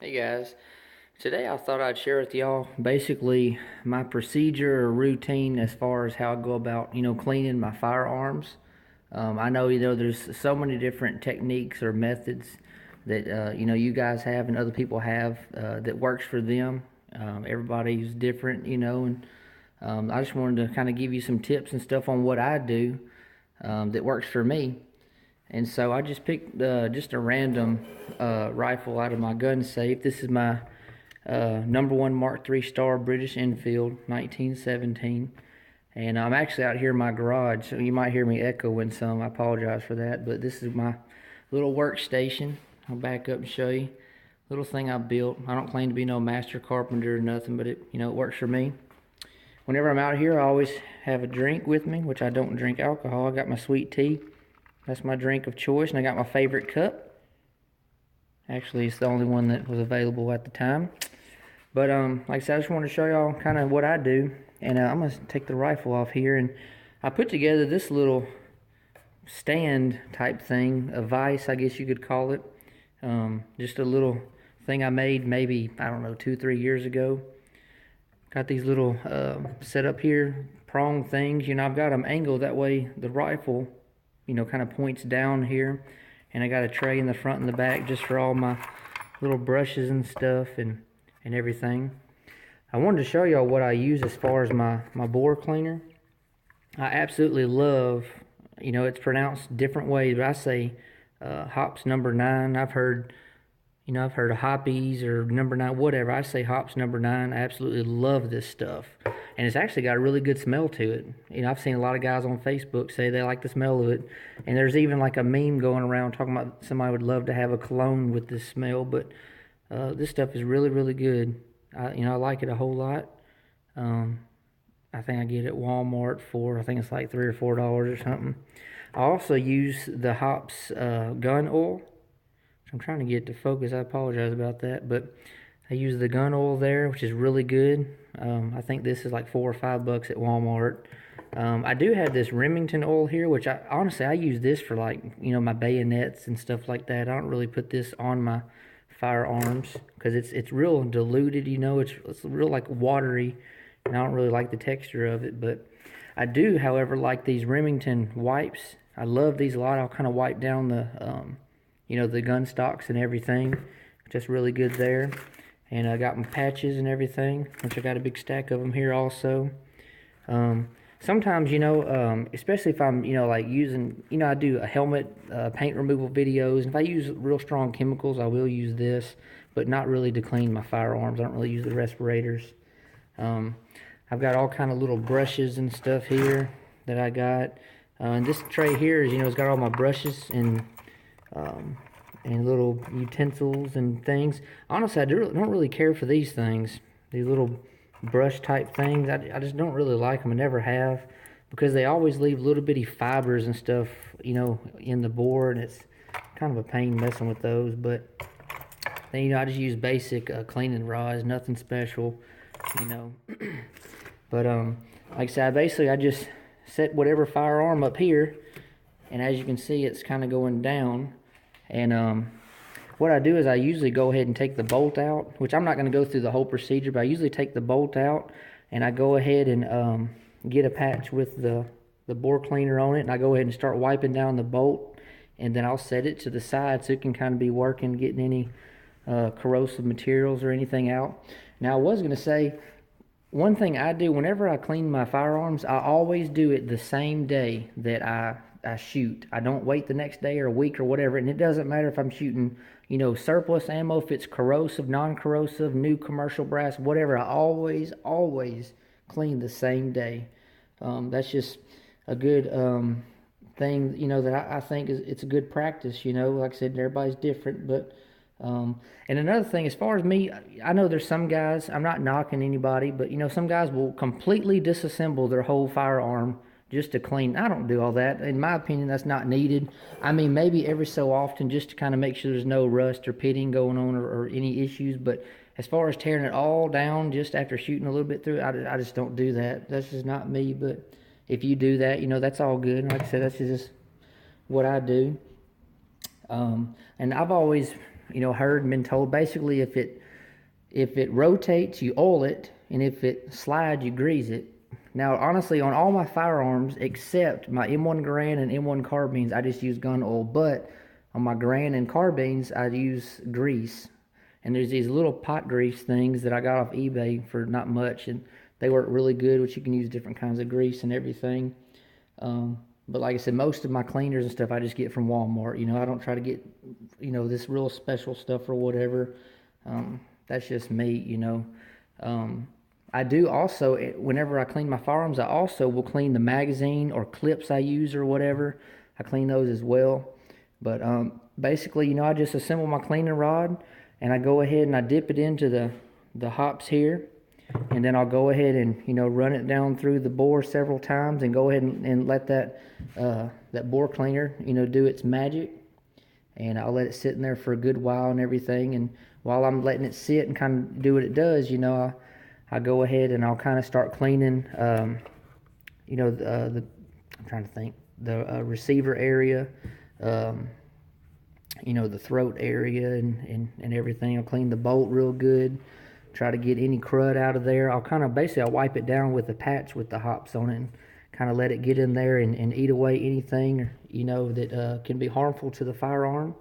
Hey guys, today I thought I'd share with y'all basically my procedure or routine as far as how I go about, cleaning my firearms. I know, there's so many different techniques or methods that, you guys have and other people have that works for them. Everybody's different, and I just wanted to kind of give you some tips and stuff on what I do that works for me. And so I just picked just a random rifle out of my gun safe. This is my #1 Mark III Star British Enfield, 1917. And I'm actually out here in my garage, so you might hear me echoing some. I apologize for that. But this is my little workstation. I'll back up and show you. Little thing I built. I don't claim to be no master carpenter or nothing, but it works for me. Whenever I'm out here, I always have a drink with me, which I don't drink alcohol. I got my sweet tea. That's my drink of choice, and I got my favorite cup. Actually, it's the only one that was available at the time. But like I said, I just want to show y'all kind of what I do. And I'm going to take the rifle off here, and I put together this little stand type thing, a vise, I guess you could call it. Just a little thing I made maybe, I don't know, 2-3 years ago. Got these little set up here, prong things. I've got them angled that way the rifle kind of points down here, and I got a tray in the front and the back just for all my little brushes and stuff and everything. I wanted to show y'all what I use as far as my bore cleaner. I absolutely love, it's pronounced different ways, but I say hops #9. I've heard of hoppies or #9, whatever. I say hops #9. I absolutely love this stuff. And it's actually got a really good smell to it. I've seen a lot of guys on Facebook say they like the smell of it. And there's even like a meme going around talking about somebody would love to have a cologne with this smell. But this stuff is really, really good. I like it a whole lot. I think I get it at Walmart for, I think it's like $3 or $4 or something. I also use the Hops gun oil. I'm trying to get it to focus. I apologize about that. But I use the gun oil there, which is really good. I think this is like $4 or $5 at Walmart. I do have this Remington oil here, which honestly I use this for like my bayonets and stuff like that. I don't really put this on my firearms because it's real diluted. It's real like watery, and I don't really like the texture of it. But I do, however, like these Remington wipes. I love these a lot. I'll kind of wipe down the the gun stocks and everything. Just really good there. And I got my patches and everything, which I got a big stack of them here also. Sometimes, especially if I'm, like using, I do a helmet paint removal videos. And if I use real strong chemicals, I will use this, but not really to clean my firearms. I don't really use the respirators. I've got all kind of little brushes and stuff here that I got. And this tray here is, it's got all my brushes and little utensils and things. Honestly, I don't really care for these things, these little brush type things. I just don't really like them. I never have, because they always leave little bitty fibers and stuff, in the bore, and it's kind of a pain messing with those. But then, I just use basic cleaning rods, nothing special, But like I said, I just set whatever firearm up here, and as you can see, it's kind of going down. And what I do is I usually go ahead and take the bolt out, which I'm not going to go through the whole procedure, but I usually take the bolt out, and I go ahead and get a patch with the bore cleaner on it, and I go ahead and start wiping down the bolt, and then I'll set it to the side so it can kind of be working, getting any corrosive materials or anything out. Now, I was going to say, one thing I do whenever I clean my firearms, I always do it the same day that I shoot. I don't wait the next day or a week or whatever, and it doesn't matter if I'm shooting, surplus ammo, if it's corrosive, non-corrosive, new commercial brass, whatever. I always clean the same day. That's just a good thing, that I think it's a good practice. Like I said, everybody's different, but and another thing, as far as me, I know there's some guys, I'm not knocking anybody, but some guys will completely disassemble their whole firearm just to clean. I don't do all that. In my opinion, that's not needed. I mean, maybe every so often just to kind of make sure there's no rust or pitting going on or any issues. But as far as tearing it all down just after shooting a little bit through it, I just don't do that. That's just not me. But if you do that, that's all good. And like I said, that's just what I do. And I've always heard and been told basically if it rotates, you oil it, and if it slides, you grease it. Now, honestly, on all my firearms except my M1 Garand and M1 carbines, I just use gun oil. But on my Garand and carbines, I use grease. And there's these little pot grease things that I got off eBay for not much, and they work really good, which you can use different kinds of grease and everything. But like I said, most of my cleaners and stuff I just get from Walmart. I don't try to get, this real special stuff or whatever. That's just me. I do also, whenever I clean my firearms, I also will clean the magazine or clips I use or whatever. I clean those as well. But basically, I just assemble my cleaning rod, and I go ahead and I dip it into the hops here. And then I'll go ahead and, run it down through the bore several times and go ahead and let that bore cleaner, do its magic. And I'll let it sit in there for a good while and everything. And while I'm letting it sit and kind of do what it does, I go ahead and I'll kind of start cleaning, I'm trying to think, the receiver area, the throat area and everything. I'll clean the bolt real good, try to get any crud out of there. I'll wipe it down with a patch with the hops on it and kind of let it get in there and eat away anything, that can be harmful to the firearm.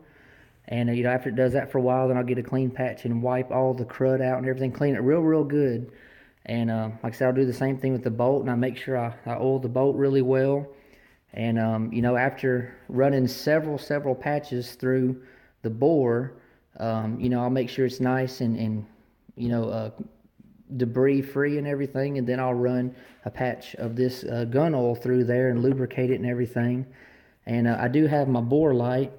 And, after it does that for a while, then I'll get a clean patch and wipe all the crud out and everything, clean it real good. And like I said, I'll do the same thing with the bolt, and I make sure I oil the bolt really well. And, after running several patches through the bore, I'll make sure it's nice and debris free and everything. And then I'll run a patch of this gun oil through there and lubricate it and everything. And I do have my bore light.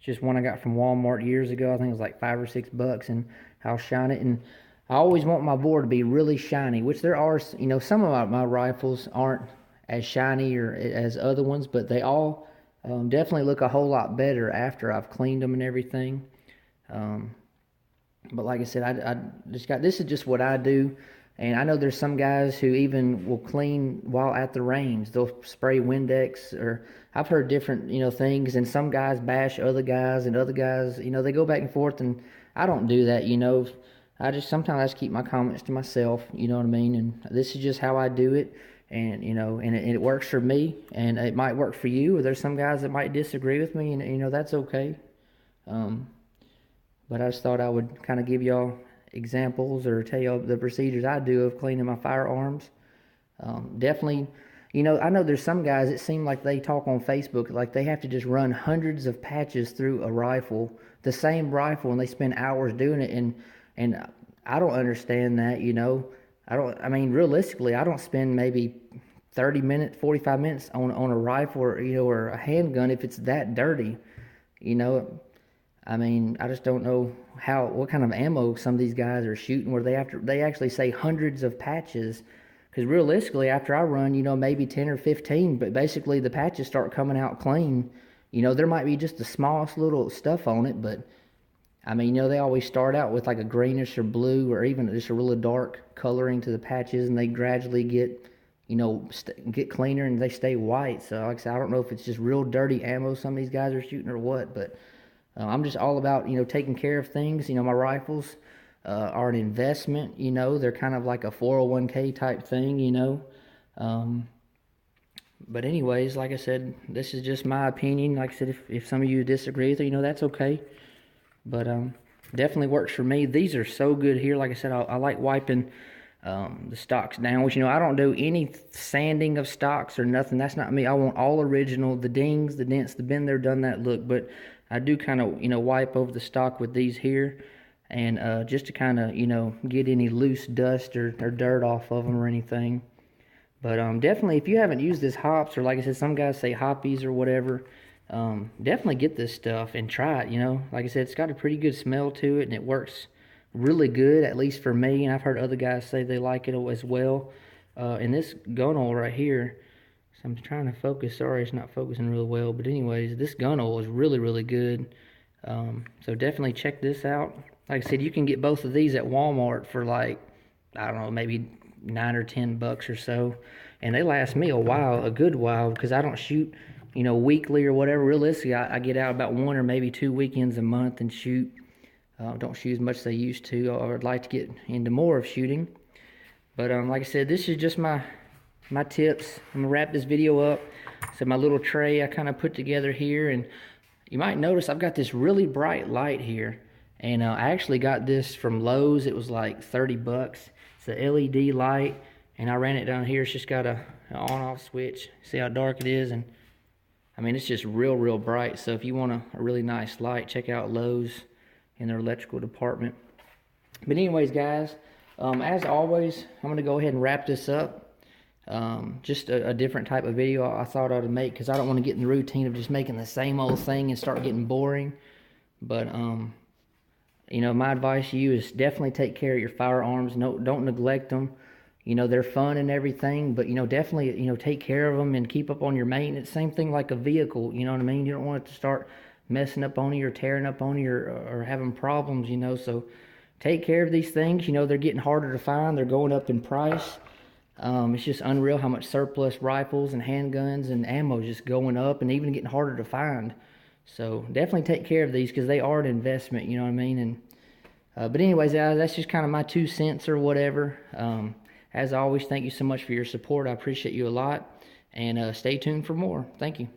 Just one I got from Walmart years ago. I think it was like $5 or $6, and I'll shine it. And I always want my bore to be really shiny, which there are, some of my rifles aren't as shiny or as other ones, but they all definitely look a whole lot better after I've cleaned them and everything. But like I said, I just this is just what I do. And I know there's some guys who even will clean while at the range. They'll spray Windex, or I've heard different, things. And some guys bash other guys, and other guys, they go back and forth. And I don't do that, sometimes I just keep my comments to myself, you know what I mean? And this is just how I do it. And, and it works for me, and it might work for you. Or there's some guys that might disagree with me, and, that's okay. But I just thought I would kind of give y'all examples or tell y'all the procedures I do of cleaning my firearms. Definitely, I know there's some guys that seem like they talk on Facebook like they have to just run hundreds of patches through a rifle, the same rifle, and they spend hours doing it. And I don't understand that, realistically, I don't spend maybe 30 minutes, 45 minutes on a rifle or a handgun if it's that dirty, I just don't know what kind of ammo some of these guys are shooting where they actually say hundreds of patches. Because realistically, after I run, maybe 10 or 15, but basically the patches start coming out clean. There might be just the smallest little stuff on it, but they always start out with like a greenish or blue or even just a really dark coloring to the patches, and they gradually get, get cleaner and they stay white. So like I said, I don't know if it's just real dirty ammo some of these guys are shooting or what, but I'm just all about, taking care of things. My rifles are an investment, they're kind of like a 401k type thing, But anyways, like I said, this is just my opinion. Like I said, if some of you disagree with it, that's okay. But definitely works for me. These are so good here. Like I said, I like wiping the stocks down, which, I don't do any sanding of stocks or nothing. That's not me. I want all original, the dings, the dents, the been there, done that look. But I do kind of, wipe over the stock with these here, and just to kind of, get any loose dust or dirt off of them or anything. But definitely, if you haven't used this hops, or like I said, some guys say hoppies or whatever, definitely get this stuff and try it. Like I said, it's got a pretty good smell to it, and it works really good, at least for me. And I've heard other guys say they like it as well. And this gun oil right here, so I'm trying to focus. Sorry, it's not focusing really well. But anyways, this gun oil is really good. So definitely check this out. Like I said, you can get both of these at Walmart for like, I don't know, maybe $9 or $10 or so. And they last me a good while, because I don't shoot, weekly or whatever. Realistically, I get out about 1 or maybe 2 weekends a month and shoot, Don't shoot as much as they used to. I would like to get into more of shooting. But like I said, this is just my tips. I'm gonna wrap this video up. So my little tray I kind of put together here, and you might notice I've got this really bright light here, and I actually got this from Lowe's. It was like 30 bucks. It's a LED light, and I ran it down here. It's just got an on-off switch. See how dark it is? And I mean, it's just real bright. So if you want a really nice light, check out Lowe's in their electrical department. But anyways, guys, as always, I'm going to go ahead and wrap this up. Just a different type of video I thought I would make, because I don't want to get in the routine of just making the same old thing and start getting boring. But you know, my advice to you is definitely take care of your firearms. No, don't neglect them. You know, they're fun and everything, but, you know, definitely, you know, take care of them and keep up on your maintenance. Same thing like a vehicle, you know what I mean? You don't want it to start messing up on you or tearing up on you or having problems, you know. So take care of these things. You know, they're getting harder to find. They're going up in price. It's just unreal how much surplus rifles and handguns and ammo is just going up and even getting harder to find. So definitely take care of these, because they are an investment, you know what I mean? And but anyways, guys, that's just kind of my 2 cents or whatever. As always, thank you so much for your support. I appreciate you a lot. And stay tuned for more. Thank you.